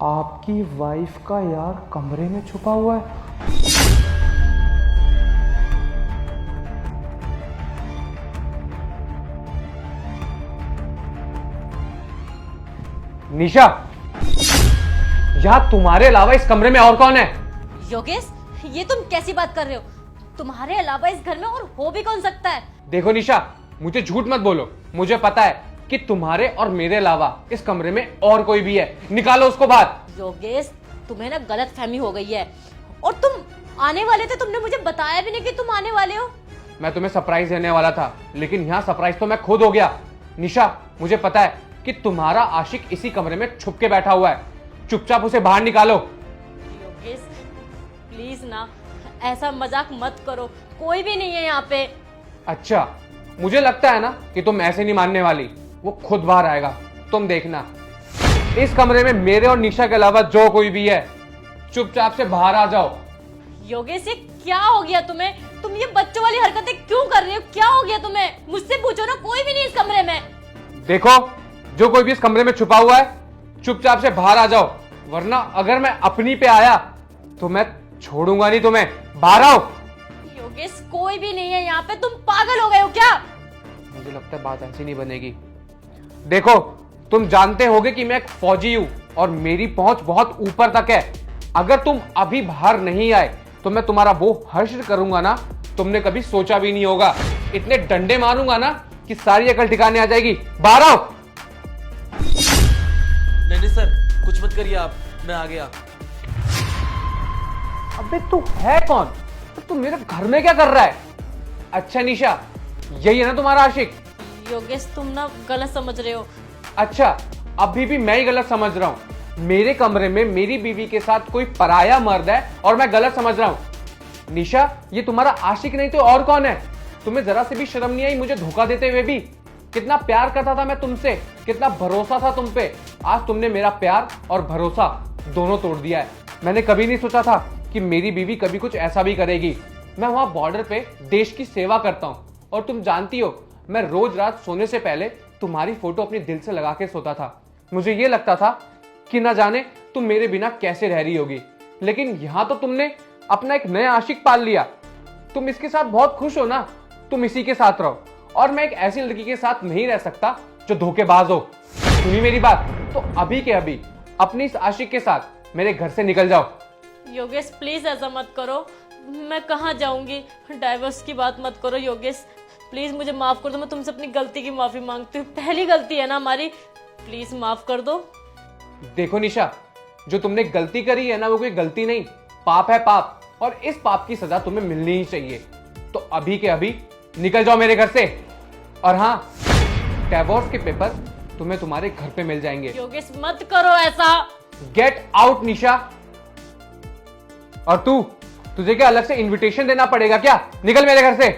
आपकी वाइफ का यार कमरे में छुपा हुआ है। निशा, यहाँ तुम्हारे अलावा इस कमरे में और कौन है? योगेश, ये तुम कैसी बात कर रहे हो? तुम्हारे अलावा इस घर में और हो भी कौन सकता है? देखो निशा, मुझे झूठ मत बोलो। मुझे पता है कि तुम्हारे और मेरे अलावा इस कमरे में और कोई भी है। निकालो उसको बाहर। योगेश, तुम्हें ना गलत फहमी हो गई है। और तुम आने वाले थे, तुमने मुझे बताया भी नहीं कि तुम आने वाले हो। मैं तुम्हें सरप्राइज देने वाला था, लेकिन यहाँ सरप्राइज तो मैं खुद हो गया। निशा, मुझे पता है कि तुम्हारा आशिक इसी कमरे में छुप के बैठा हुआ है। चुपचाप उसे बाहर निकालो। योगेश, प्लीज ना, ऐसा मजाक मत करो। कोई भी नहीं है यहाँ पे। अच्छा, मुझे लगता है ना कि तुम ऐसे नहीं मानने वाली। वो खुद बाहर आएगा, तुम देखना। इस कमरे में मेरे और निशा के अलावा जो कोई भी है, चुपचाप से बाहर आ जाओ। योगेश, ये क्या हो गया तुम्हें? तुम ये बच्चों वाली हरकतें क्यों कर रहे हो? क्या हो गया तुम्हें? मुझसे पूछो ना, कोई भी नहीं इस कमरे में। देखो, जो कोई भी इस कमरे में छुपा हुआ है, चुपचाप से बाहर आ जाओ, वरना अगर मैं अपनी पे आया तो मैं छोड़ूंगा नहीं तुम्हें। बाहर आओ। योगेश, कोई भी नहीं है यहाँ पे। तुम पागल हो गए हो क्या? मुझे लगता है बात ऐसी नहीं बनेगी। देखो, तुम जानते होगे कि मैं एक फौजी हूं और मेरी पहुंच बहुत ऊपर तक है। अगर तुम अभी बाहर नहीं आए तो मैं तुम्हारा वो हश्र करूंगा ना, तुमने कभी सोचा भी नहीं होगा। इतने डंडे मारूंगा ना कि सारी अकल ठिकाने आ जाएगी। बाहर आओ। नहीं सर, कुछ मत करिए आप, मैं आ गया। अबे तू है कौन? तू मेरे घर में क्या कर रहा है? अच्छा निशा, यही है ना तुम्हारा आशिक? योगेश, तुम ना गलत समझ रहे हो। अच्छा, अभी भी मैं ही गलत समझ रहा हूं। मेरे कमरे में मेरी बीवी के साथ कोई पराया मर्द है और मैं गलत समझ रहा हूं। निशा, ये तुम्हारा आशिक नहीं तो और कौन है? तुम्हें जरा से भी शर्म नहीं आई मुझे धोखा देते हुए भी? कितना प्यार करता था मैं तुमसे, कितना भरोसा था तुम पे। आज तुमने मेरा प्यार और भरोसा दोनों तोड़ दिया है। मैंने कभी नहीं सोचा था कि मेरी बीवी कभी कुछ ऐसा भी करेगी। मैं वहां बॉर्डर पे देश की सेवा करता हूं और तुम जानती हो, मैं रोज रात सोने से पहले तुम्हारी फोटो अपने दिल से लगा के सोता था। मुझे ये लगता था कि ना जाने तुम मेरे बिना कैसे रह रही होगी, लेकिन यहां तो तुमने अपना एक नया आशिक पाल लिया। तुम इसके साथ बहुत खुश हो ना, तुम इसी के साथ रहो। और मैं एक ऐसी लड़की के साथ नहीं रह सकता जो धोखेबाज हो। सुनी मेरी बात? तो अभी के अभी अपनी इस आशिक के साथ मेरे घर से निकल जाओ। योगेश, प्लीज ऐसा मत करो। मैं कहाँ जाऊंगी? डाइवोर्स की बात मत करो योगेश। प्लीज मुझे माफ कर दो। मैं तुमसे अपनी गलती की माफी मांगती हूँ। पहली गलती है ना हमारी, प्लीज माफ कर दो। देखो निशा, जो तुमने गलती करी है ना, वो कोई गलती नहीं, पाप है पाप। और इस पाप की सजा तुम्हें मिलनी ही चाहिए। तो अभी के अभी निकल जाओ मेरे घर से। और हाँ, डिवोर्स के पेपर तुम्हें तुम्हारे घर पे मिल जाएंगे। योगेश, मत करो ऐसा। गेट आउट निशा। और तुझे क्या अलग से इनविटेशन देना पड़ेगा क्या? निकल मेरे घर से।